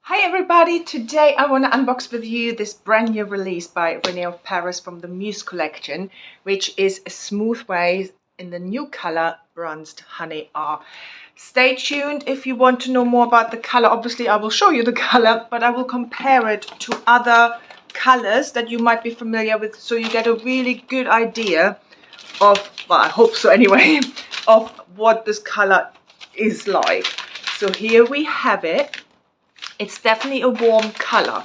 Hi everybody, today I want to unbox with you this brand new release by René of Paris from the Muse Collection, which is a smooth wave in the new color Bronzed Honey R. Stay tuned if you want to know more about the color. Obviously I will show you the color, but I will compare it to other colors that you might be familiar with, so you get a really good idea of, well, I hope so anyway, of what this color is like. So here we have it. It's definitely a warm color.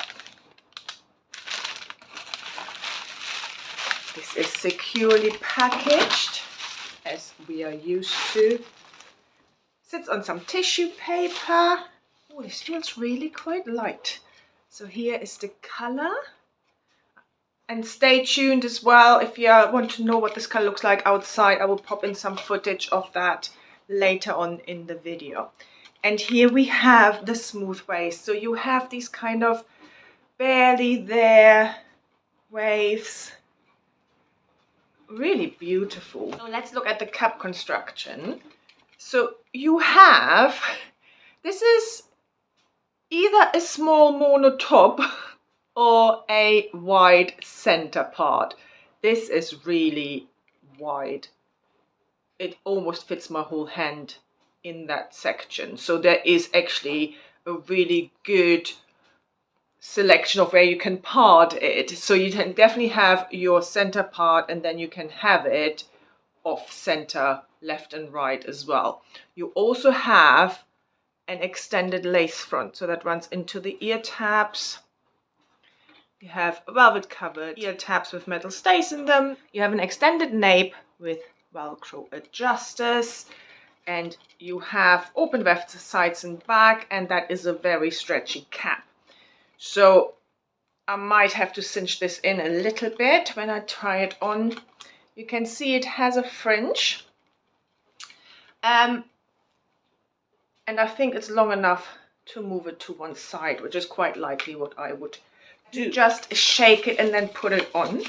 This is securely packaged, as we are used to. Sits on some tissue paper. Oh, this feels really quite light. So here is the color. And stay tuned as well if you want to know what this color looks like outside. I will pop in some footage of that later on in the video. And here we have the smooth waves. So you have these kind of barely there waves. Really beautiful. So let's look at the cap construction. So you have, this is either a small mono top or a wide center part. This is really wide. It almost fits my whole hand in that section. So there is actually a really good selection of where you can part it. So you can definitely have your center part, and then you can have it off center, left and right as well. You also have an extended lace front, so that runs into the ear tabs. You have velvet covered ear tabs with metal stays in them. You have an extended nape with Velcro adjusters, and you have open weft sides and back, and that is a very stretchy cap. So I might have to cinch this in a little bit when I try it on. You can see it has a fringe. And I think it's long enough to move it to one side, which is quite likely what I would do. Just shake it and then put it on.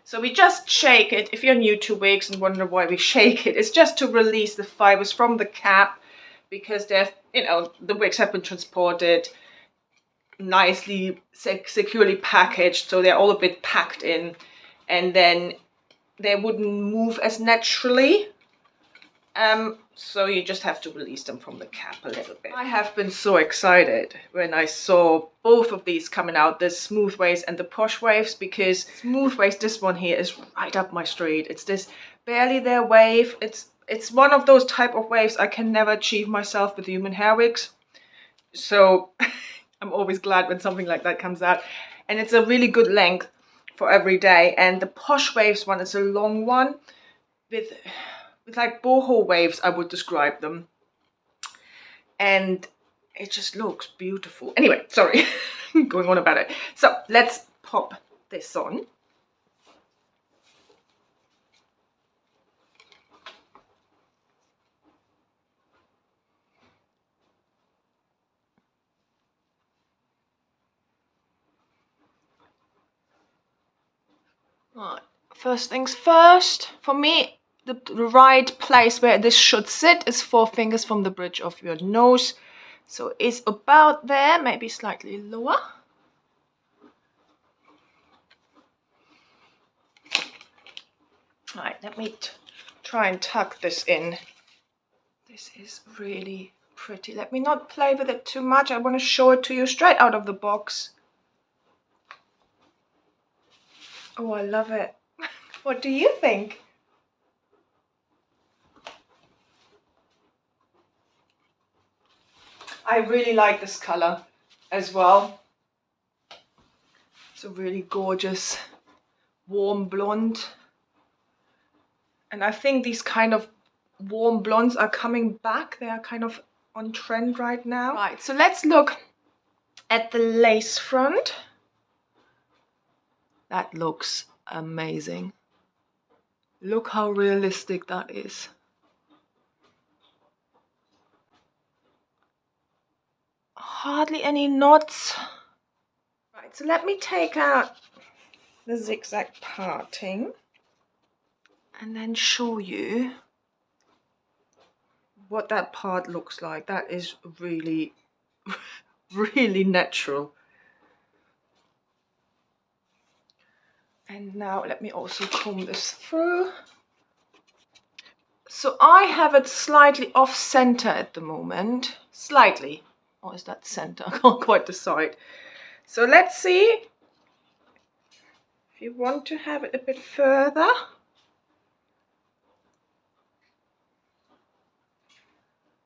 So we just shake it. If you're new to wigs and wonder why we shake it, it's just to release the fibers from the cap, because they're, the wigs have been transported nicely, securely packaged, so they're all a bit packed in, and then they wouldn't move as naturally. So you just have to release them from the cap a little bit. I have been so excited when I saw both of these coming out, the smooth waves and the posh waves, because smooth waves, this one here is right up my street. It's this barely there wave. It's one of those type of waves I can never achieve myself with human hair wigs. So I'm always glad when something like that comes out, and it's a really good length for every day. And the posh waves one is a long one with like boho waves, I would describe them, and it just looks beautiful. Anyway, sorry, going on about it. So let's pop this on. Right, first things first, for me, the right place where this should sit is 4 fingers from the bridge of your nose. So it's about there, maybe slightly lower. Right, let me try and tuck this in. This is really pretty. Let me not play with it too much. I want to show it to you straight out of the box. Oh, I love it. What do you think? I really like this color as well. It's a really gorgeous warm blonde. And I think these kind of warm blondes are coming back. They are kind of on trend right now. Right, so let's look at the lace front. That looks amazing. Look how realistic that is. Hardly any knots. Right, so let me take out the zigzag parting and then show you what that part looks like. That is really really natural. And now let me also comb this through. So I have it slightly off center at the moment. Slightly. Or is that center? I can't quite decide. So let's see. If you want to have it a bit further.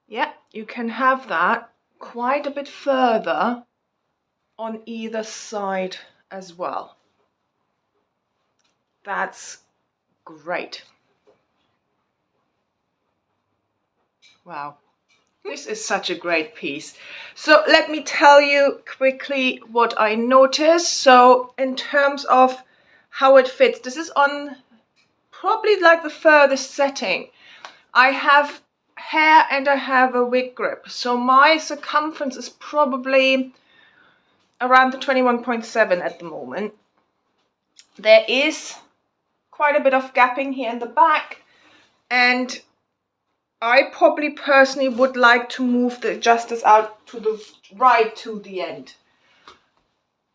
Yeah, you can have that quite a bit further on either side as well. That's great. Wow. This is such a great piece. So let me tell you quickly what I noticed. So in terms of how it fits, this is on probably like the furthest setting. I have hair and I have a wig grip. So my circumference is probably around the 21.7 at the moment. There is quite a bit of gapping here in the back, and I probably personally would like to move the adjusters out to the right to the end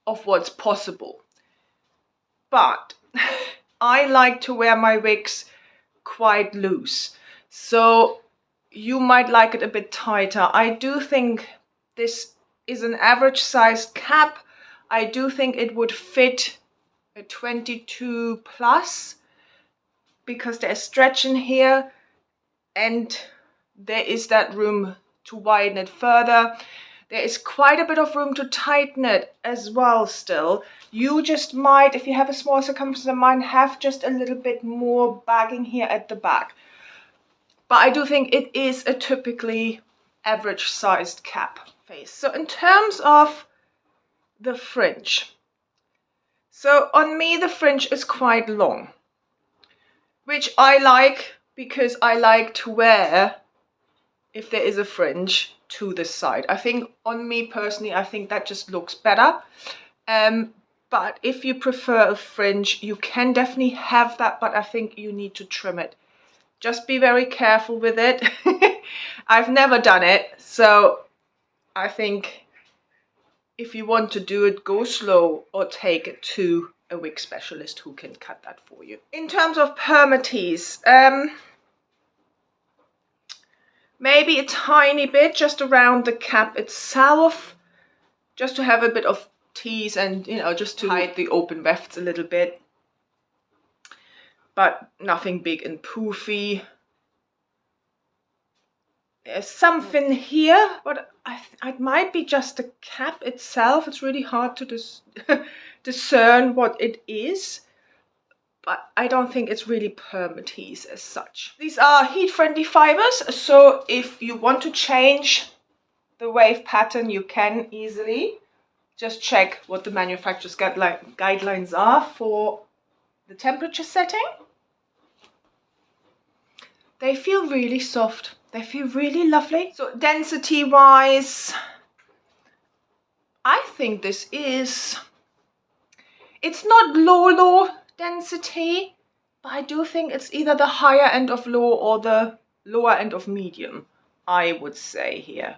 of what's possible. But I like to wear my wigs quite loose. So you might like it a bit tighter. I do think this is an average sized cap. I do think it would fit a 22 plus because there's stretch in here and there is that room to widen it further. There is quite a bit of room to tighten it as well still. You just might, if you have a small circumference than mine, have just a little bit more bagging here at the back. But I do think it is a typically average sized cap face. So in terms of the fringe, so on me the fringe is quite long, which I like because I like to wear, if there is a fringe, to this side. I think on me personally, I think that just looks better. But if you prefer a fringe, you can definitely have that, but I think you need to trim it. Just be very careful with it. I've never done it, so I think if you want to do it, go slow or take it to a wig specialist who can cut that for you. In terms of permatease, maybe a tiny bit just around the cap itself, just to have a bit of tease and, you know, just to hide the open wefts a little bit. But nothing big and poofy. There's something here, but it might be just the cap itself. It's really hard to discern what it is. But I don't think it's really permatease as such. These are heat-friendly fibers, so if you want to change the wave pattern, you can easily. Just check what the manufacturer's guidelines are for the temperature setting. They feel really soft. They feel really lovely. So density-wise, I think this is, it's not low density, but I do think it's either the higher end of low or the lower end of medium, I would say here.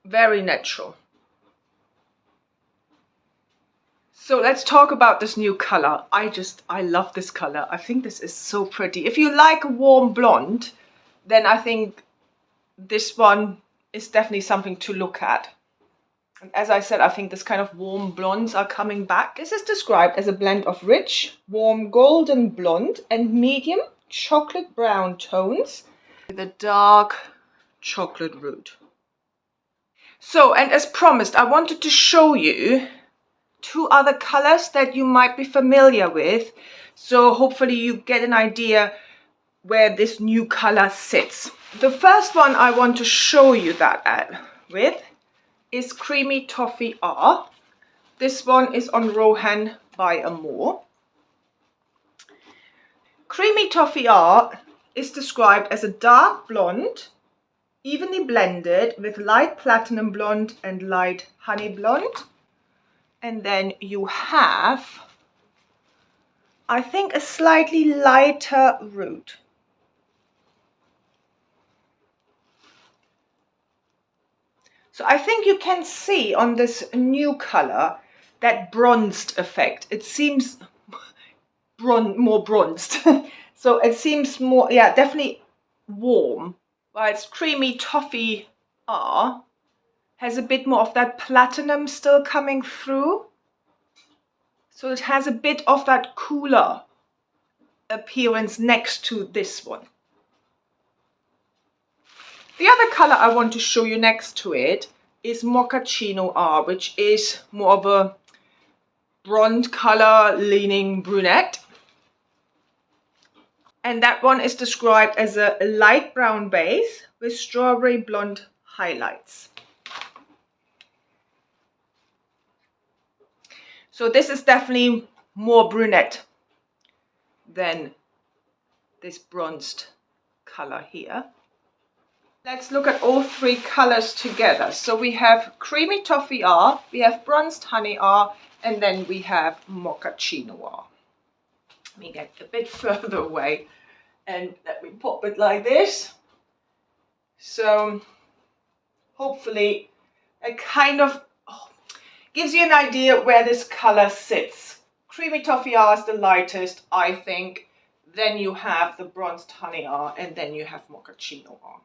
Very natural. So let's talk about this new color. I love this color. I think this is so pretty. If you like a warm blonde, then I think this one is definitely something to look at. And as I said, I think this kind of warm blondes are coming back. This is described as a blend of rich, warm golden blonde and medium chocolate brown tones with a dark chocolate root. So, and as promised, I wanted to show you two other colors that you might be familiar with. So hopefully you get an idea where this new color sits. The first one I want to show you that with is Creamy Toffee R. This one is on Rohan by Amore. Creamy Toffee R is described as a dark blonde, evenly blended with light platinum blonde and light honey blonde. And then you have, I think, a slightly lighter root. So I think you can see on this new color that bronzed effect. It seems more bronzed. So it seems more, yeah, definitely warm. While it's creamy toffee R has a bit more of that platinum still coming through. So it has a bit of that cooler appearance next to this one. The other color I want to show you next to it is Mochaccino R, which is more of a blonde color leaning brunette. And that one is described as a light brown base with strawberry blonde highlights. So this is definitely more brunette than this bronzed color here. Let's look at all three colors together. So we have creamy toffee R, we have bronzed honey R, and then we have mochaccino R. Let me get a bit further away and let me pop it like this. So hopefully it kind of gives you an idea where this color sits. Creamy toffee R is the lightest, I think. Then you have the bronzed honey R, and then you have mochaccino R.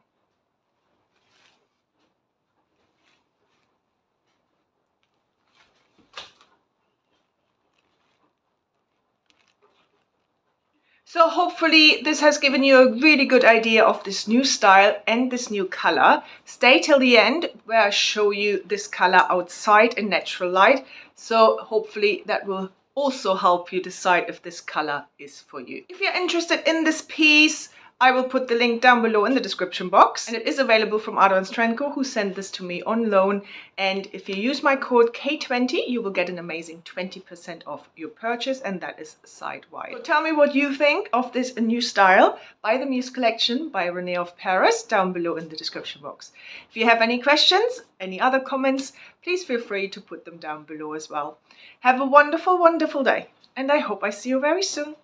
So hopefully this has given you a really good idea of this new style and this new color. Stay till the end where I show you this color outside in natural light. So hopefully that will also help you decide if this color is for you. If you're interested in this piece, I will put the link down below in the description box, and it is available from Aderans Trendco, who sent this to me on loan. And if you use my code K20, you will get an amazing 20% off your purchase, and that is side-wide. So tell me what you think of this new style by the Muse Collection by René of Paris down below in the description box. If you have any questions, any other comments, please feel free to put them down below as well. Have a wonderful, wonderful day, and I hope I see you very soon.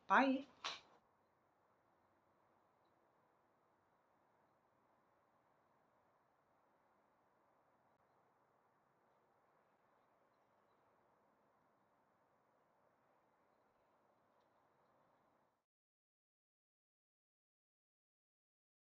Bye.